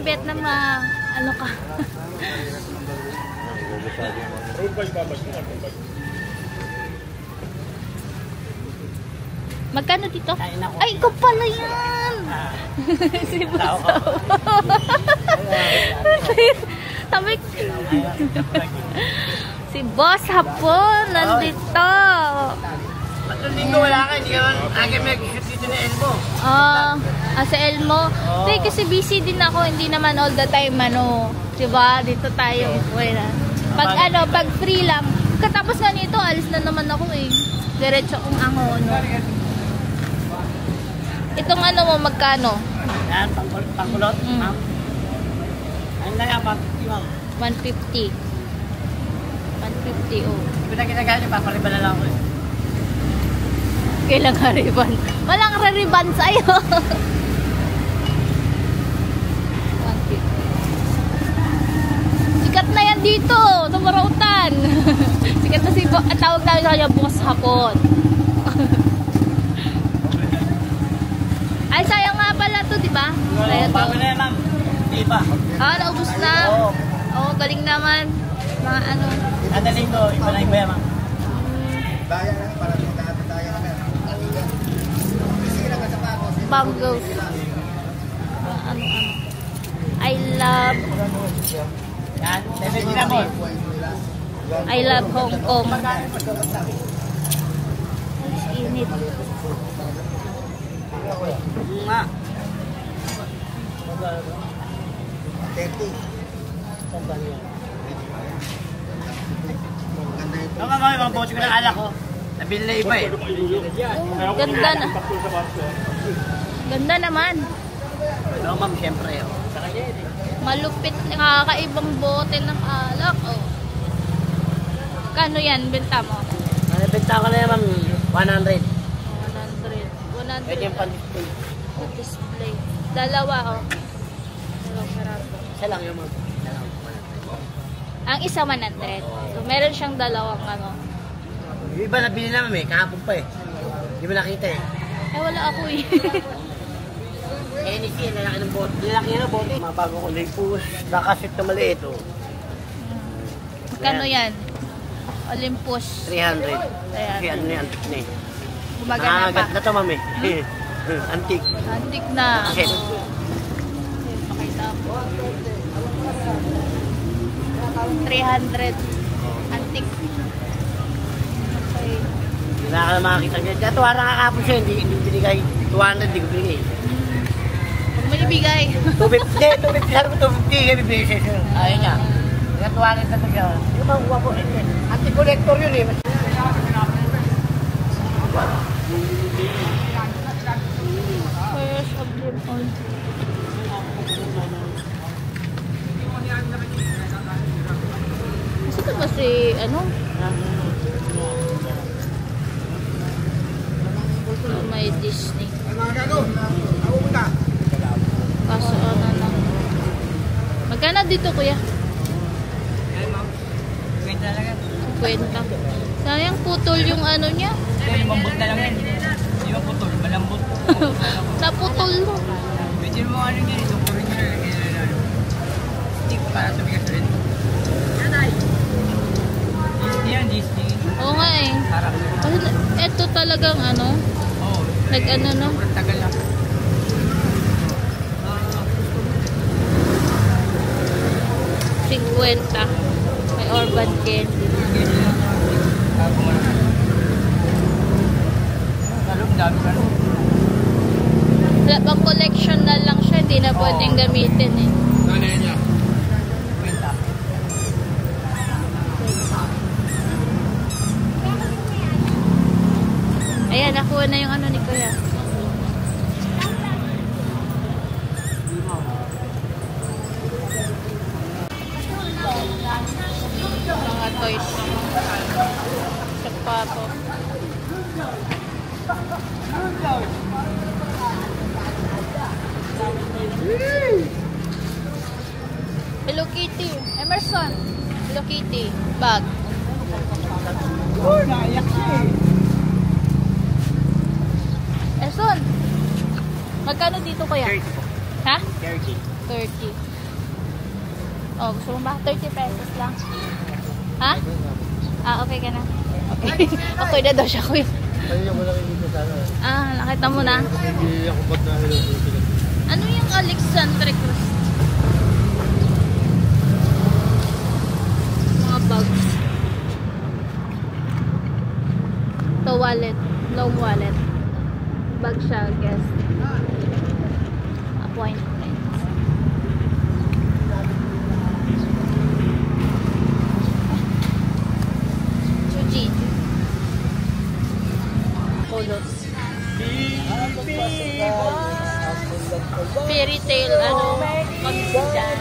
Vietnam ano ka? Magkano dito? Ay, ikaw pala yan! Si Busaw. Tamik. Si Boss hapon, nandito. Patong linggo wala ka, hindi ka agad mag-shoot dito na Elmo. Sa Elmo. Hindi, kasi busy din ako, hindi naman all the time, ano. Diba? Dito tayo. Pag free lang. Katapos nga nito, alis na naman ako eh. Diretso kong angon. Itong ano mo, magkano? Yan, pangkulot. Ano na yan, 150. 150, oh. Hindi na ginagawa niyo, papariban na lang ako eh. Kailang hariban. Walang hariban sa'yo. 150. Sikat na yan dito, sa Marautan. Sikat na si at tawag namin sa kanya bukas hapon. Ay, sayang nga pala to, di ba? Bago na yan, ma'am. Di ba? Naubos na. Oo, galing naman. Mga ano. Nadaling ko, iba na iba yan, ma'am. Daya na, para daya na. Bangles. Ano. I love. Yan, 70 na mo. I love Hong Kong. Init. Nga. 30. Ang mga boss ko ng alak ko. Nabili na iba eh. Ganda na. Ganda naman. Pero ma'am, siyempre. Malupit, nakakaibang bote ng alak. Oh. Kano yan, benta mo? Nabenta ko na yan, ma'am. 100. 100. Pwede yung pan-display. Display. Dalawa, oh. Dalawang peraso. Isa lang yung ma'am. Ang isa 100. So, meron siyang dalawang ano. Yung iba nabili naman eh, kahapon pa eh. Hindi mo nakita eh. Wala ako eh. NEC, lalaki ng bote. Lalaki na bote. Mabago ko na yung push. Nakasit na maliit oh. Magkano yan? Olympus. 300. Kasi ano na yung antik na eh. Gumagana pa. Nangangagat na to ma'am eh. Antik. Antik na. Shit. Pakita ko. 300. Antik. Okay. Wala ka na makakita niya. Dito wala kakapon siya. Hindi binigay. 200, hindi ko binigay. Huwag mo ibigay. 250. Sabi ko 250. Kaya bibigay siya. Ayaw niya. Kaya 200 na to siya. Yung makuha ko. Anti-collector yun eh. First of them all. Kasi ba si ano? May Disney. Kaso ano lang. Magkano dito kuya? 50. Sayang putol yung ano niya. Lumambot na lang yan. Hindi mo putol. Malambot. Naputol mo. Pwede mo ano niya. Ito puro niya. Hindi ko para sa bigas rin. Disney yan, Disney. Oo nga eh. Harap. Ito talagang ano. Oo. Nag-ano no? Sobrang tagal lang. 50. May Urban Candy. Wala bang collection na lang siya, hindi na pwedeng gamitin eh. Nanay niya. Ayan, nakuha na yung ano ni Kuya. Mga toys. Sapatos. Hello Kitty. Emerson. Hello Kitty. Bag. Oh, naiyak siya eh. Emerson. Magkano dito Kuya? 30 po. Ha? 30. 30. Oh, gusto mo ba? 30 pesos lang. Ha? Ah, okay ka na. Okay. Okay na daw siya, kuya. Kanina mo lang hindi sana. Ah, nakita mo na. Hindi ako ba't na hello. Ano yung Alexandre Cruz? Mga bags. Ito wallet. Long wallet. Bag siya, guess. Appointment. Chuji. Polos. Fairy tale, ano, mag-dyan.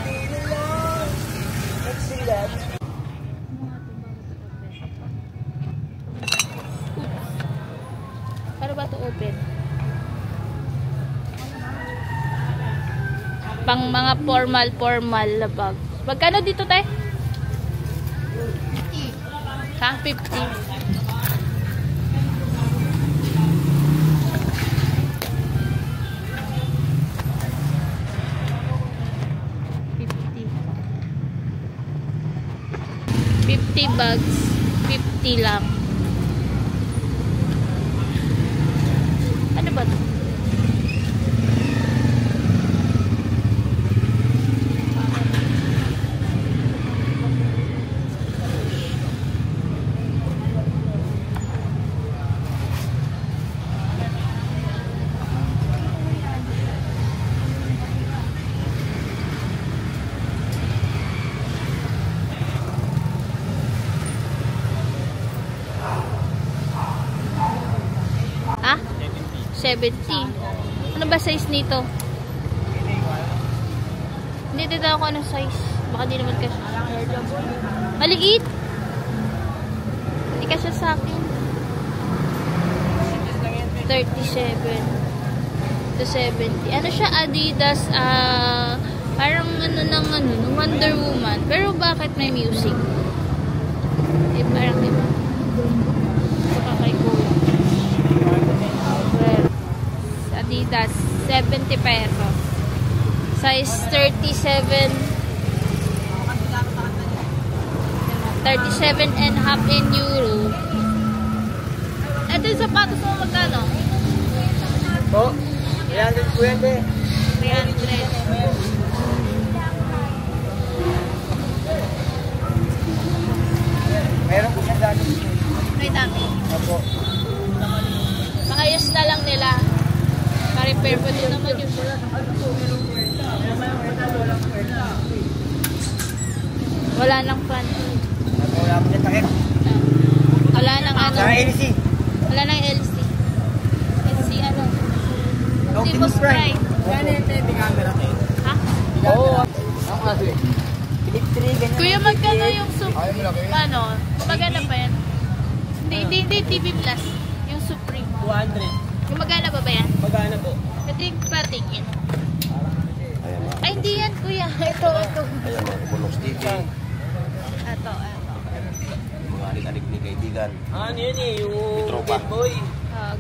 Paano ba ito open? Pang mga formal na bag. Magkano dito, tay? Ha? 50. Bags, 50 lang. Ano ba ito? Ha? 70. Ano ba size nito? Hindi dito ako anong size. Baka di naman kasi. Maliit. Hindi kasi sa akin. 37 to 70. Ano siya? Adidas. Parang ano ng Wonder Woman. Pero bakit may music? Eh, parang diba? Kakay ko. Adidas, 70 pesos. Size 37. 37 and half in euro. Ito yung sapatos mo magkano? Po? 300 po yan eh. 300. Meron po siya dati. May dami. Opo. Maayos na lang nila. Pa-repair po din naman yung wala nang fan. Wala po siya takip. Wala nang ano. Sa LC. Wala nang LC. LC ano? Optimus Prime. Yan yung TV camera tayo. Ha? Oo. Ang kasi. Piniptrigan niya. Kuya, magkano yung Ayaw mo lang ano? Magana pa yan? Hindi TV Plus. Yung Supreme. 200. Yung magana ba yan? Magana po. Ito yung patingin. Ay, hindi yan, kuya. Ito. Ayan mga Kubulox TV. Ito. Mga alik-alik ni kaibigan. Ano yun eh? Yung Tropa. Game Boy.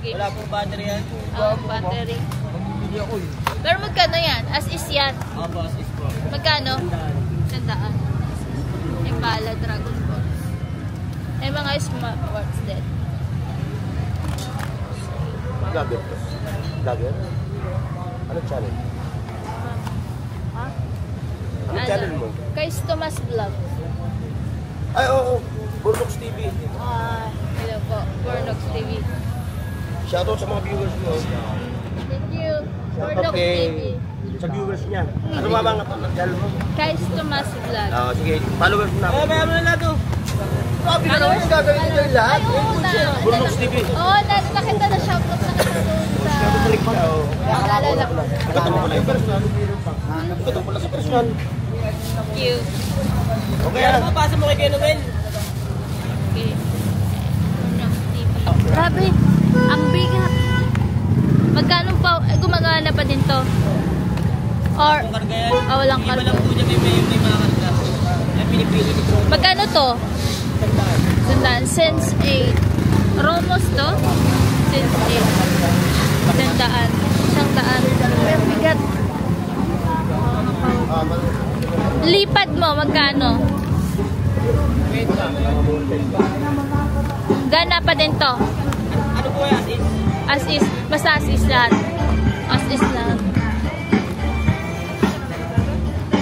Game. Wala pong battery yan. Battery. Hindi ako eh. Pero magkano yan? As is yan. Opo, assist po. Magkano? 100. Impala Dragon Ball. May mga smartwatch din. Vlogger to. Vlogger? Ano channel? Ha? Ano channel mo? Kais Tomas Vlog. Ay, oo. Kubulox TV. Hello po. Bornox TV. Shoutout sa mga viewers mo. Thank you. Bornox Okay. TV. Sa viewers niya. Ano ba mga channel mo? Kais Tomas Vlog. Sige, followers mo na ako. Kaya mo na lang ito. Sabi ka naman yung gagawin nito yung lahat. Ay, oo na. Kubulox TV. Oo, nakita na shoutout na kita doon sa... Balik ka, oh. Naalala ko. Nagkatong mo pala yung personal. Nagkatong pala sa personal. Thank you. Okay, Kaya mo, pasa mo kay Kuya Noel. Okay. Bornox TV. Grabe. Ang bigat. Magkano pa? Gumagana pa din to? Or... Kung karga yan. walang Iba karga. lang po dyan may mga karga. Yan pinipili ni Pro. Magkano to? Sandaan. Sense 8. Romos to? Sense 8. Sandaan. 100. Ang bigat. lipad mo, magkano? Wait lang. Gana pa din to. Ano po yan? As is. Basta as is lahat. As is lahat.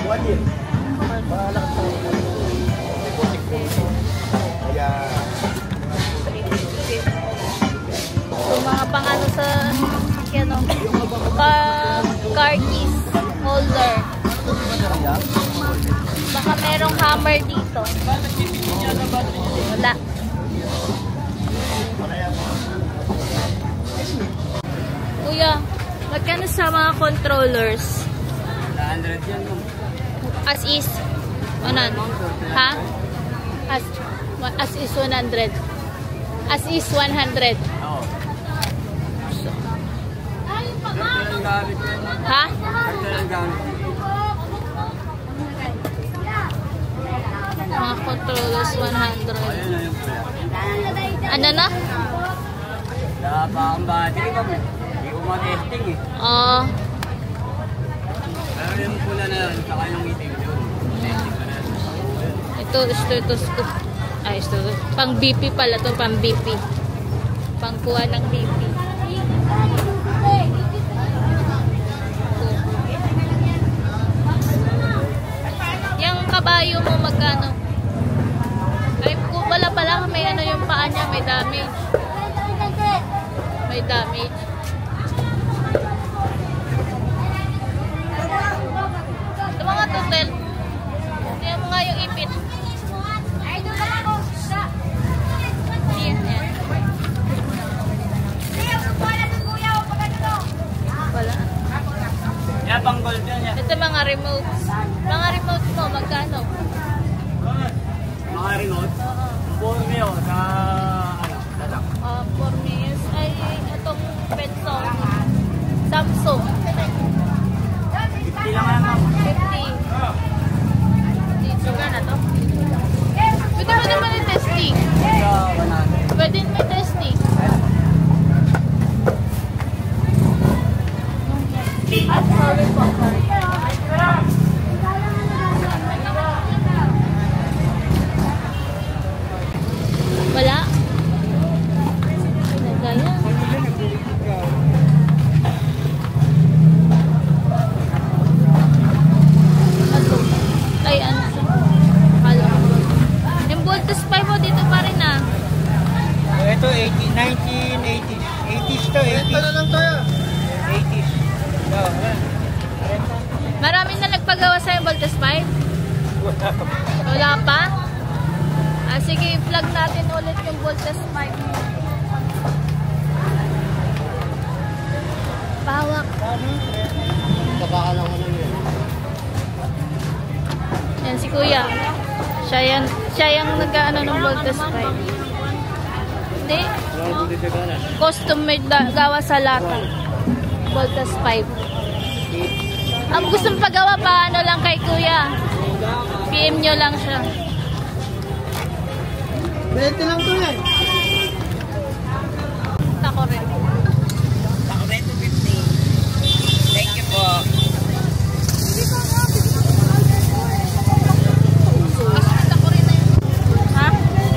1 year. Malaki sa kaya So, mga pang ano sa ano, pang car keys holder. Baka merong hammer dito. Wala. Kuya, magkano sa mga controllers? 100 yan. As is 100. Ha? As is 100. As is 100. Oo. Ha? Mga controllers 100. Ano na? Wala pa ang battery ko. Hindi ko ma-testing eh. Oo. Pero yung pula na yun, saka yung itim yun. Testing ka na yun. Ito, stethoscope. Ay, stethoscope. Pang BP pala to, pang BP. Pangkuha ng BP. Yung kabayo mo magkano? Ay, wala pala, may ano yung paa niya, may damage. May damage. Ito mga tutel. Tingnan mo nga yung ipit. Yan, yan. Wala. Yan, pang gold yan yan. Ito mga remotes. Mga remotes mo, magkano? Mga remote. Oo. Borneo sa ano, tatak. For me, ay itong Benson. Samsung. 50 lang yan, ma'am. 50. Dito ka na to. Pwede mo naman yung testing. Sa 100. Pwede may testing. Sorry po. Wala. Nagaya. Ano? Ay, ano siya? Halo. Yung Voltus 5 mo dito pa rin ah. Ito 1980s. 80s to, 80s. na lang tayo. 80s. So, Marami na nagpagawa sa'yo Voltus 5? Wala pa? Ah, sige, i-plug natin ulit yung Voltus 5. Bawak. Kabaka lang ko lang yun. Yan si Kuya. Siya yung nag-ano ng Voltus 5. Hindi. Custom made gawa sa lata. Voltus 5. Ang gustong pagawa pa, ano lang kay Kuya. PM nyo lang siya. 20 lang to yan. Tako rin. Ako na ito 50. Thank you po. Tako rin na yun. Ha?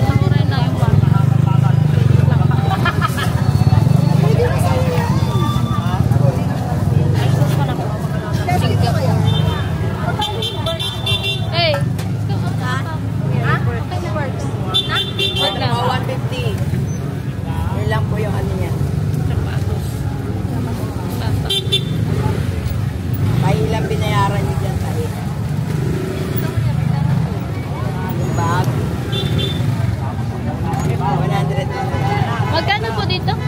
Tako rin na yung bata. Hey! Ha? Works. Ha? Wag lang. 150. Yun lang po yung ano niya. Pahilang binayaran niyo dyan tayo. Bag. 100 na lang. Magkano po dito? 100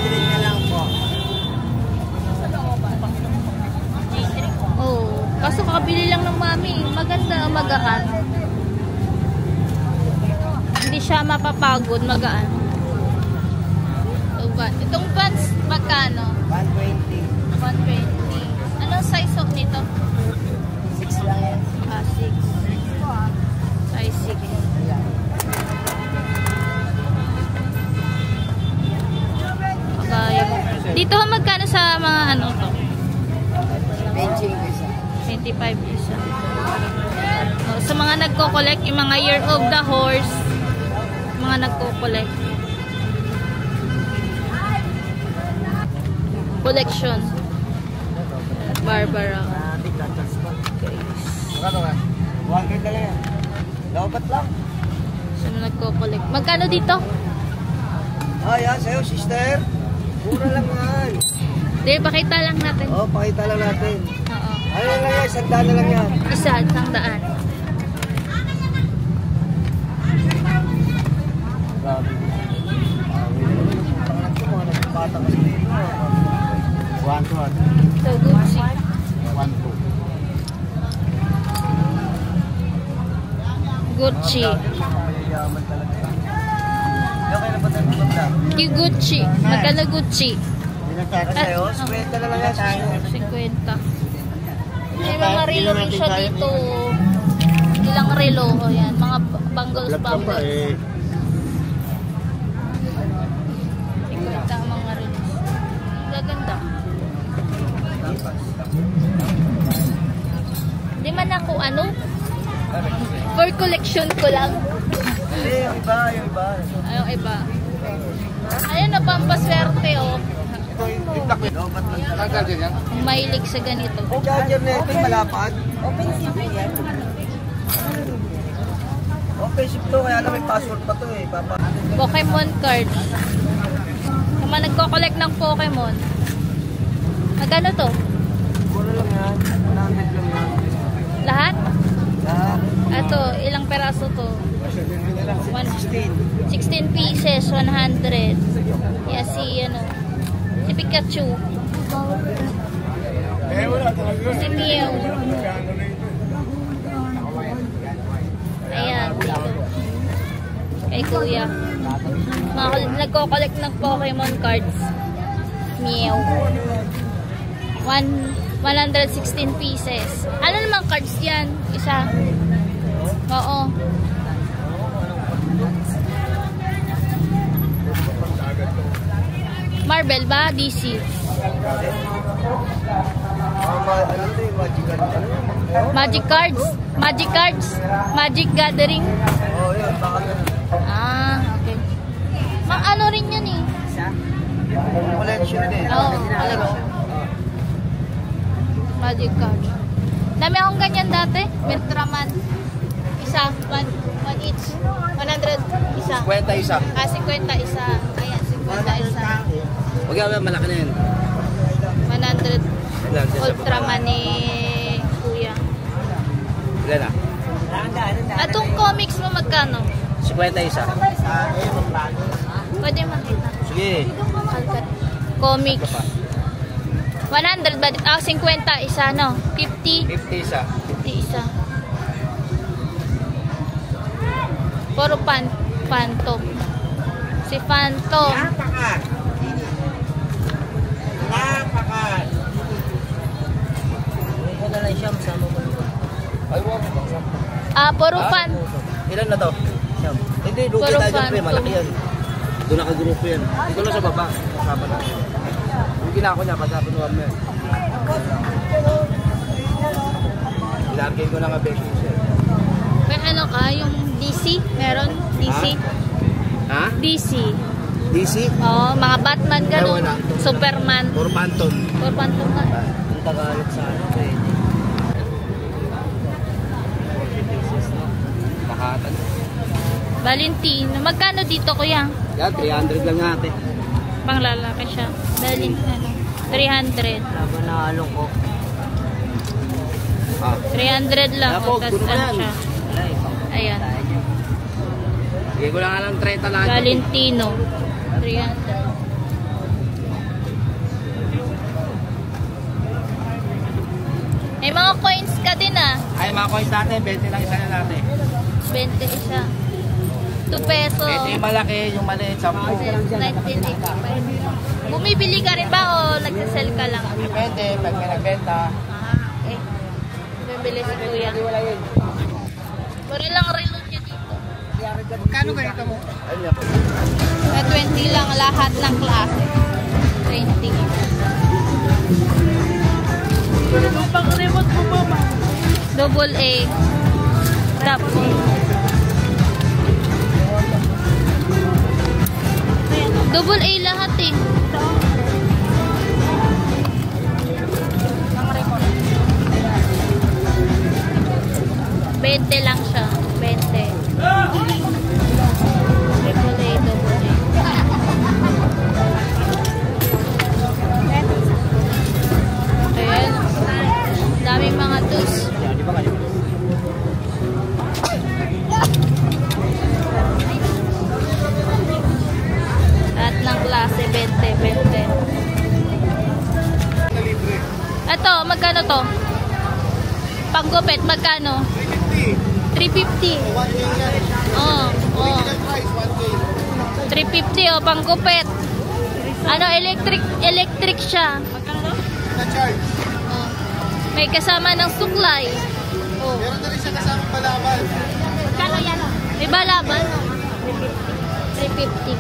na lang po. Oh, kaso kakabili lang ng mami. Maganda, magaan. Hindi siya mapapagod, magaan. Itong pants, magkano? 120. 120. Anong size of nito? 6 lang yan. Ah, 6. Size 6. Dito magkano sa mga ano to? 25 isa. 25 isa. Sa mga nagko-collect, yung mga Year of the Horse, mga nagko-collect. Collection. Barbara. Huwagin ka lang yan. Lobat lang. So, nagko-collect. Magkano dito? Yan, sa'yo, sister. Mura lang yan. Hindi, pakita lang natin. Pakita lang natin. Oo. Ano lang yan, 100 na lang yan. Isa, 100. Grabe. Bata kasi dito. 1, 2. So, Gucci. 1, 2. Gucci. Mayayaman talaga. Okay na ba tayo maganda? Yung Gucci. Magkano Gucci? Pinataka sa'yo, spread na lang yan tayo. 50. May mga relo rin siya dito. Ilang relo. O yan. Mga bangles pa. 50 ang mga relo. Gaganda. Di man ako ano? For collection ko lang. Hindi, yung iba, yung iba. Yung iba. Ayun na, pampaswerte oh. Lobat lang talaga. Mahilig sa ganito. Ang charger na ito, malapad. Open SIM to, kaya na may password pa to eh. Pokemon cards. Kung man nagko-collect ng Pokemon. Magkano to? Puro lang yan, 100 lang yan. Lahat? Lahat. Ito, ilang peraso to? 16. 16 pieces, 100. Yeah, si Pikachu. Si Mew. Ayan, dito. Kay Kuya. Mga nagko-collect ng Pokemon cards. Mew. 116 pieces. Ano namang cards yan? Isa. Oo. Marvel ba? DC? Magic cards? Magic cards? Magic Gathering? Yun, baka Okay. Ano rin yan eh? collection din. Collection. Magic card. Dami akong ganyan dati. Ultraman. Isa. One each. 100 isa. 50 isa. 50 isa. Ayan, 50 isa. Huwag yan, malaki na yan. 100 Ultraman ni Kuya. Ilan na? Atong comics mo magkano? 50 isa. Pwede makita. Sige. Comics. 100 ba? 50 isa, no? 50? 50 isa. 50 isa. Puro Phantom. Si Phantom. Napakan. Ito na lang siya, masama ko. Ay, wag. Puro Phantom. Ilan na to? Siyam. Hindi, lugi Puro tayo dyan, pre. Phantom. Malaki yan. Doon nakagrupo yan. Ito lang sa baba. Kasama na. Lugi na ako niya, pagkapunuhan mo yan. Ilagay ko na nga beses yan. May ano ka? Yung DC? Meron? DC? Ha? DC. DC? Oo, mga Batman gano'n. Ewan na. Superman. Puro Phantom. Puro Phantom nga. Ang Tagalog sa ano, pwede. Makatan. Valentino. Magkano dito, kuya? Yan, 300 lang natin. Pang lalaki siya. Valentino. 300. Laban na halong ko. 300 lang. Tapos, Tapos puno ano yan. siya? Ayan. Sige ko lang alam 30 lahat. Valentino. 300. May mga coins ka din ah. Ay, mga coins natin, 20 lang isa na natin. 20 isa. 2 peso. 20 yung malaki, yung maliit, 10. 1985. Bumibili ka rin ba o nagsasell ka lang? Depende, pag may nagbenta. Okay. Bumibili si Kuya. Puro lang relo niya dito. Magkano ganito mo? Ayun yan po. 20 lang lahat ng klase. 20. Pang remote mo ba? Double A. Tapos. Double A lahat eh. $20 lang siya. 20. Triple A, double A. Ayan. Daming mga tus. Lahat ng klase, 20. Ito, magkano to? Panggupit, magkano? 350. Oh. 350 oh, panggupit. Ano, electric siya. Na-charge. Oh. May kasama ng suklay. Oh. Meron na rin siya kasama balabal. Magkano yan? May balabal. 350.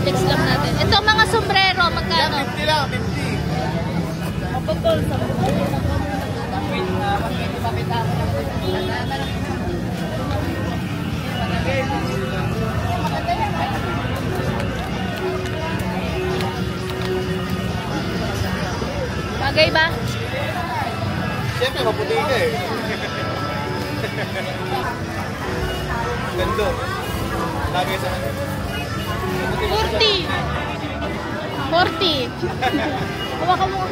Fix lang natin. Ito mga sombrero, magkano? 50 lang, 50. Bagay ba? Siyempre, maputi ka eh. Gando. Lagay sa kanya. 40. Kuha mo.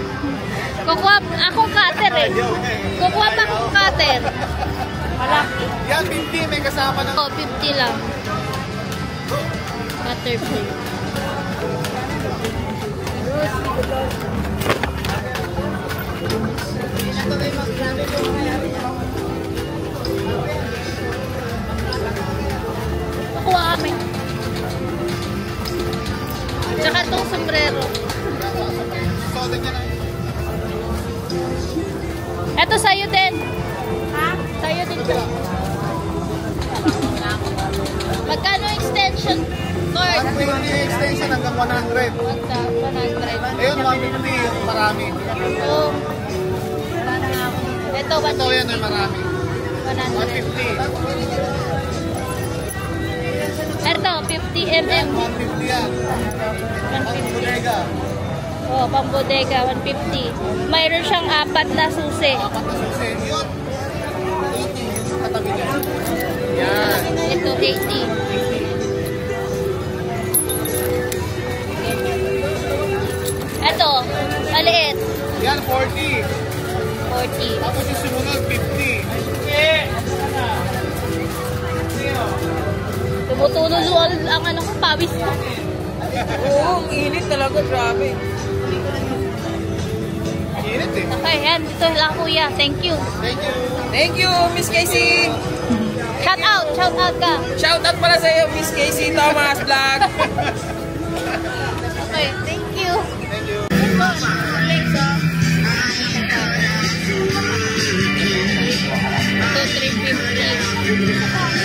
Kukuha akong cutter eh. Kukuha pa akong cutter. Malaki. Yan, 50. May kasama ng... Oh, 50 lang. Cutter blade. Kukuha kami. Tsaka itong sombrero. Soda niya na. Ito sa'yo din. Ha? Sa'yo din to. Magkano extension cord? 120 extension hanggang 100. 100. Ayun, 150 yung marami. Oh. Ito, Ito yan ay marami. 100. 150. Ito, 50 mm. 150 yan. 150. Bodega. Oh, pang bodega, 150. Mayroon siyang 4 na susi. Apat na susi. Yun. 80 yung katabi niya. Yan. Ito, 80. Ito, maliit. Yan, 40. 40. Tapos yung sumunod, 50. Tumutulo ang ano ko, pawis ko. Oo, init talaga, grabe. Init eh. Okay, yan. Dito lang kuya. Thank you. Thank you. Thank you, Miss Casey. Shout out ka. Shout out pala sa iyo, Miss Casey Thomas Vlog. Okay, thank you. Thank you. Ito, 350.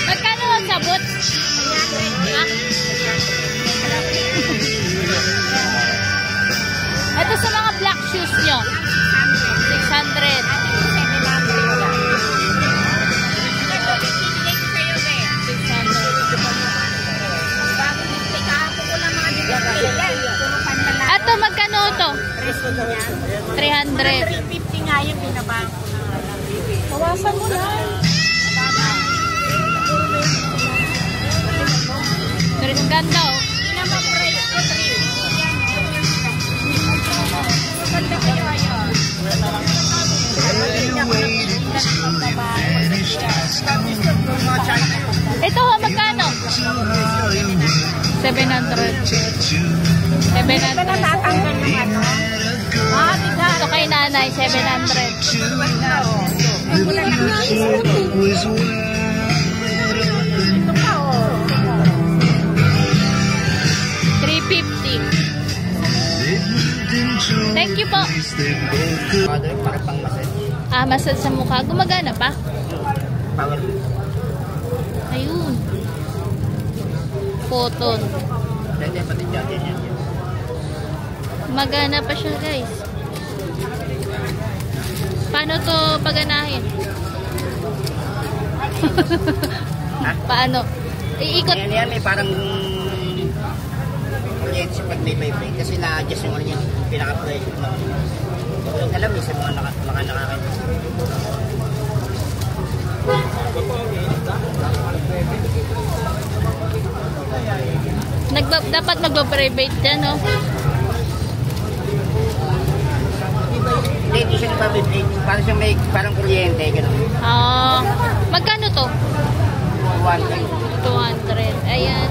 Magkano ang sabot? Ha? Ito sa mga black shoes nyo. 600. 600. Ito, magkano to? 300. 350 nga yung binabago ko na lang. Bawasan mo na. Ganda oh. Hindi naman price ko 3. Maganda kayo ayun. Ito ha, magkano? 700. 700. Natatanggal ng ano? Ito kay nanay, 700. Ito pa oh. 350. Thank you po. Mother, bakit pang massage? Massage sa mukha. Gumagana pa? Power. Ayun. Cotton. Pwede pati dyan yan. Magana pa siya, guys. Paano to paganahin? Ha? Paano? Iikot. Yan, may parang kuryente pag may vibrate kasi na-adjust yung ano yung pinaka-pressure na yung alam sa mga nakakain. Dapat magpa-private dyan, no? Hindi siya nagpa-vibrate. Parang siya may parang kuryente. Gano'n. Magkano to? 200. Ayan.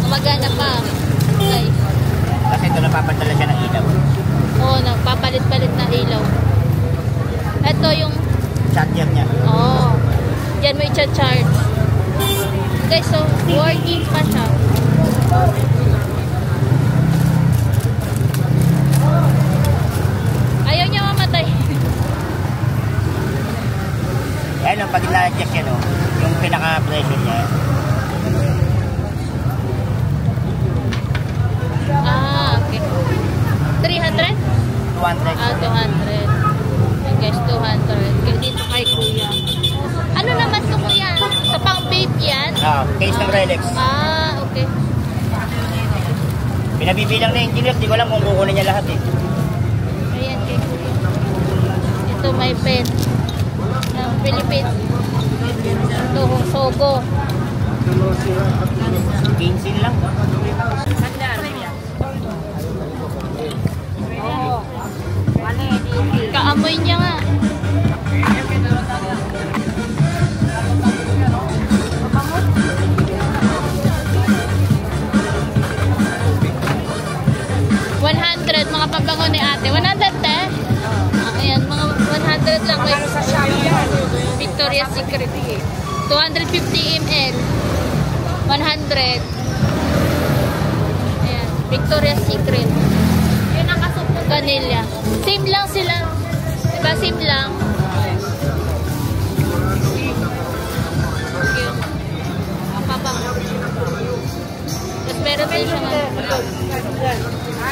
Magana pa. Guys. Kasi ito napapadala siya ng ilaw. Oo, nagpapalit-palit na ilaw. Ito yung Charger niya. Diyan mo i-charge. Guys, so working pa siya. Ayaw niya mamatay. Ayan, pag na-adjust yan, yung pinaka-pressure niya. Okay. 300? 200. 200. Guys, 200. Kaya dito kay Kuya. Ano naman to, Kuya? Sa pang-vape yan? Case ng Relax. Okay. Pinabibilang na engineer, di ko alam kung kukunin niya lahat eh. Ayan kay Kuya. Ito may pen. Ng Philippines. Ito, Sogo. 15 lang. Kaamoy niya nga. Mga pabango ni ate. 100 eh? Ayan, mga 100 lang. Victoria's Secret. 250 ml. 100. Ayan, Victoria's Secret. Yun ang kasupo. Vanilla. Same lang sila. Diba? Same lang. Yun. Ang pabango. Tapos meron din siya nga.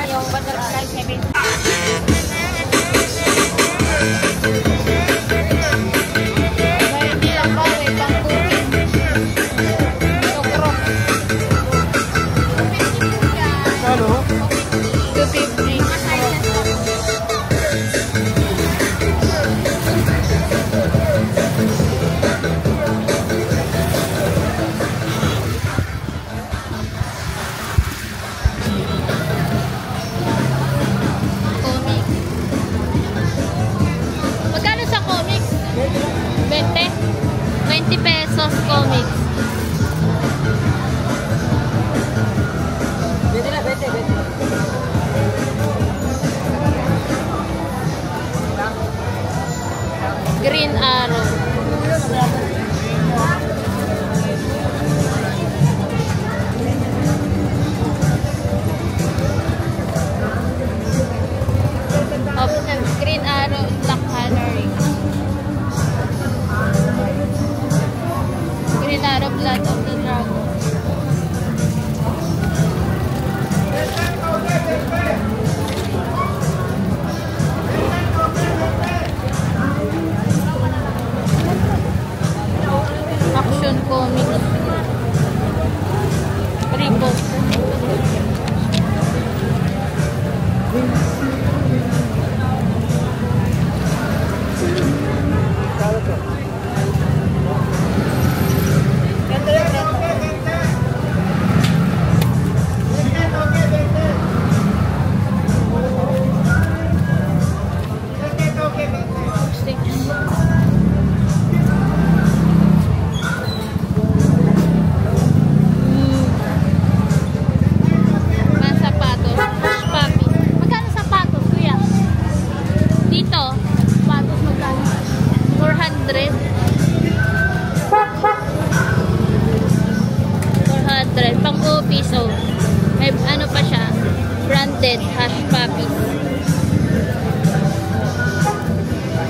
Yung butterfly 7. Hindi lang ba, may pang-cooking. Tukrok. 250. din, hash puppies.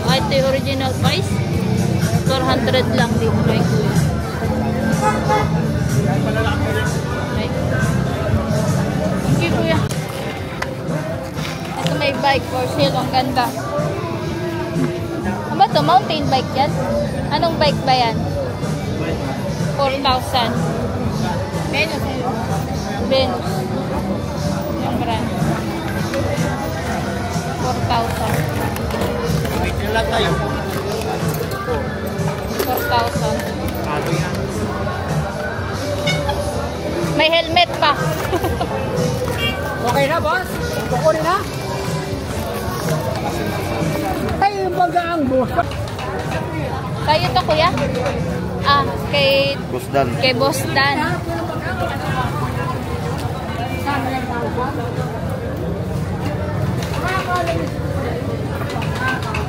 Ah, ito yung original price. 400 lang din kay Kuya. Okay. Thank you, Kuya. Ito may bike for sale. Ang ganda. Ano ba ito? Mountain bike yan? Anong bike ba yan? 4,000. Venus. Venus. Yung brand. 4,000. Wait lang tayo. 4,000. Ano yan? May helmet pa. Okay na, boss? Kukunin na? Ay, baga ang boss. Kayo to, Kuya? Ah, kay Busdan. Kay Boss Dan.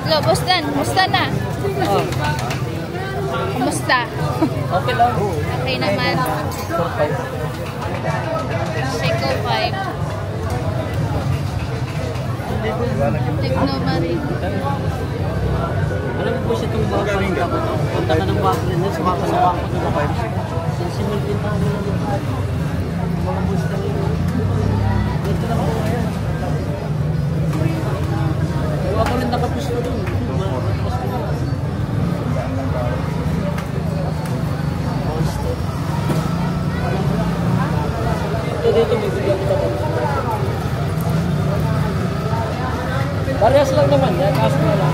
Hello, Boss Dan. Kumusta na? Kumusta? Okay lang. Okay naman. Seiko 5. Techno Marine. Alam mo po siya itong baka ng kapot. Punta ka ng baka rin. Sumaka sa baka ng baka. Sensimal din tayo. Mga bus ka rin. Dito lang ako ngayon. Ako rin nakapus ko doon. Dito may bigyan kita po. Parehas lang naman. Kaso na lang.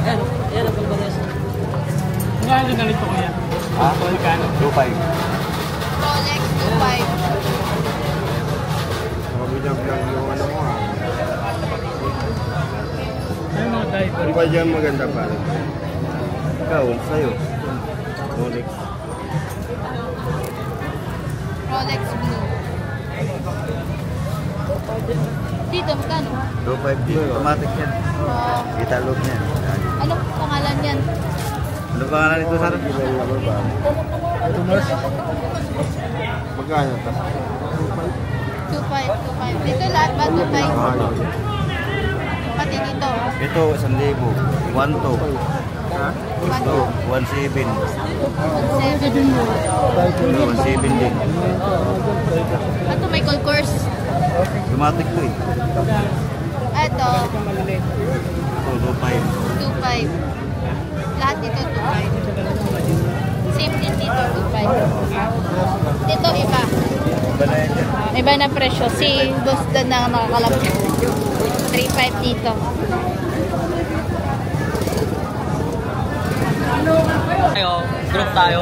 Yan. Yan ang parehas lang. Magkano na nito kaya? Ha? Magkano? 2.5. Rolex 25. Mabilang lang yung ano mo ha. Ay mga diaper. Ano ba dyan maganda pare? Ikaw, sa'yo. Rolex. Rolex Blue. Dito, magkano? 2.5 din. Automatic yan. Oh, Kita loob niyan. anong pangalan yan? Ano ba nga nito sa akin? Magkano ito? 25. Dito lahat ba 25? Pati dito. Ito, 1,000. 1,2. Ha? 1,7. 7. 1,7 din. Ito may gold course. Automatic to eh. Ito, Ito, 2.5. 25. Lahat dito 25. Same din dito 25. Dito iba. Iba na yan dyan. Iba na presyo. Si Boss Dan na nakakalap. 3.5 dito. Tayo, group tayo.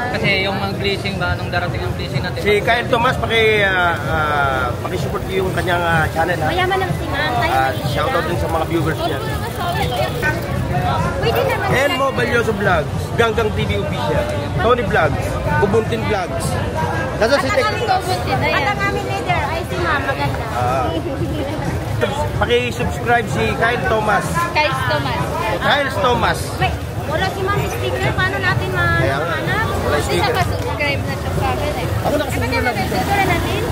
Kasi yung mag-blessing ba, nung darating ang blessing natin. Si Kyle Tomas, paki-support ko yung kanyang channel. Ha? Mayaman ang singan. Tayo Shoutout din sa mga viewers niya. Pwede naman. Elmo Balyoso Vlogs, Ganggang TV Official, Tony Vlogs, Kubuntin Vlogs. Nasa si Ang aming gobuntin. At Ayan. ang aming leader ay si Ma'am. Maganda. Paki-subscribe si Kyle Tomas. Kyle Thomas. Kyle Tomas. Wait, wala si Ma'am sticker. Paano natin Kaya nga. mahanap? Wala Kasi sticker. nakasubscribe na siya sa akin eh. Ako nakasusunod na dito. Siguro natin?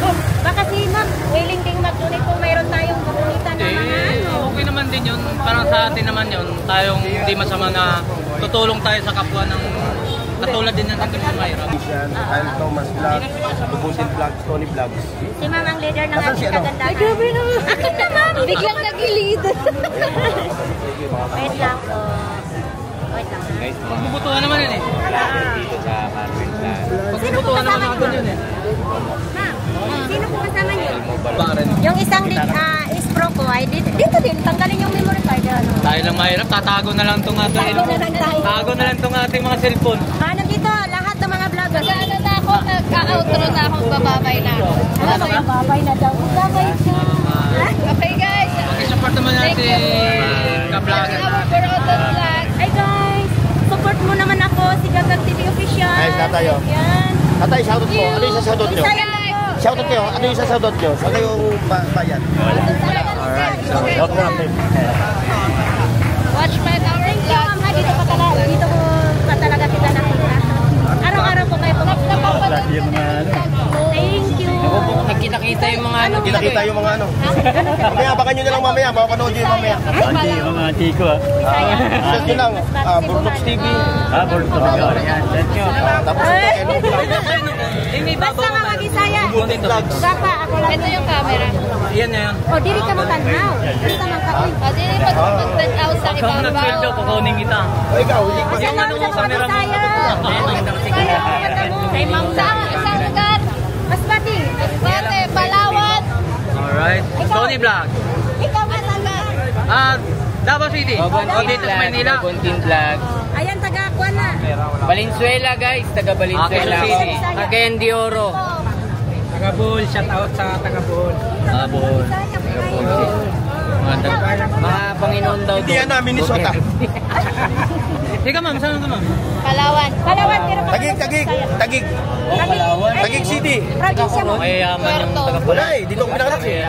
Oh, baka si Ma'am willing ding mag-donate kung mayroon tayong gagamitan na mga ano. Okay naman din yun. Parang sa atin naman yun. Tayong hindi masama na tutulong tayo sa kapwa ng katulad din ng mahirap. Kyle Tomas Vlogs, Kubuntin Vlogs, Tony Vlogs. Si Ma'am ang leader ng Nasaan si ating ano? kagandahan. Ay, grabe naman. Akin naman. Biglang nagilid. Wait lang po. Wait lang. Pagbubutuhan naman yun eh. Dito sa Carmen Plan. Pagbubutuhan naman natin yun eh. Ma'am, sino po kasama niyo? Baren. Yung isang is pro ko ay dito din. Tanggalin yung memory card. Ano? Tayo lang mahirap. Tatago na lang itong ating Tago na lang tayo. Tago na lang itong ating mga cellphone. Ano dito, lahat ng mga vloggers. Ano na ako, nagka-outro na ako, bababay na ako. Babay. Babay na daw. Babay ka. Okay guys. Pakisupport naman Thank natin you. ka-vlogger Ako natin. for Auto Vlog. Hi guys, support mo naman ako si Gagag TV Official. Ay, tatayo. Yan. Tatay, shoutout po. Ano yung shoutout nyo? Isaya mo. Shoutout nyo. Ano yung shoutout nyo? Sa kayong bayan? Alright, so help natin. Watch my power Thank you vlog. ma'am ha, dito ko pa talaga kita nakita. Araw-araw po kayo pumunta. Napapanood Yung mga ano. Thank you. nakita yung mga ano. Hindi nakita yung mga ano. Mamaya, abangan nyo na lang mamaya. Papanood nyo yung mamaya. Hindi, yung mga tiko ah. Search nyo lang, Burnox TV. Burnox. Ayan, let's go. Tapos ito, Hello Vlog. Basta nga mag-isaya. Kubuntin Vlogs. Papa, ako lang. Ito yung camera. Yan na yan. O, diri ka mo tanaw. Diri ka man ka. O, dili mag-tag-out sa ibabaw. kukunin kita. O, ikaw, hindi pa. Yung ano mo sa meron mo. Kay Ma'am Sam, isang lugar. Masbati. Masbate, Palawan. Alright. Tony Vlog. Ikaw ba taga? Davao City. O dito sa Manila. Buntin Vlog. Ayan, taga-Akuan na. Valenzuela guys, taga Valenzuela. Quezon City. Cagayan de Oro. Tagabol, shout out sa Tagabol. Tabon. Mga Panginoon daw Hindi yan na, Minnesota. Ika ma'am, saan ka ma'am? Palawan. Palawan, pero Tagig. Tagig City. probinsya mo. Mayayaman yung Puerto. Tagabol. Wala eh, dito ko pinakanak eh.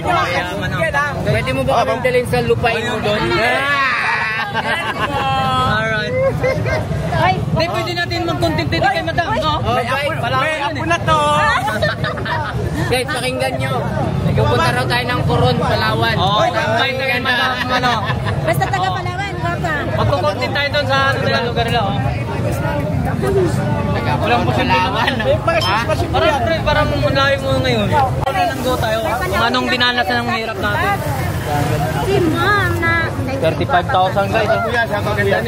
Mayayaman ang... Pwede mo ba kami dalhin sa lupain mo doon? Alright. Ay, Hindi, pwede natin mag-content dito kay madam. No? May apo na to. Guys, pakinggan nyo. Pupunta raw tayo ng Coron, Palawan. Oo, may tayo madam. Ano? basta taga-Palawan, Papa. Magko-content tayo doon sa lugar nila. Walang Palawan. Parang malayo mo ngayon. Nalanggo tayo. Kung anong dinanasan ng hirap natin. Si Ma'am na... 35,000 guys. Kuya, shout out kuya.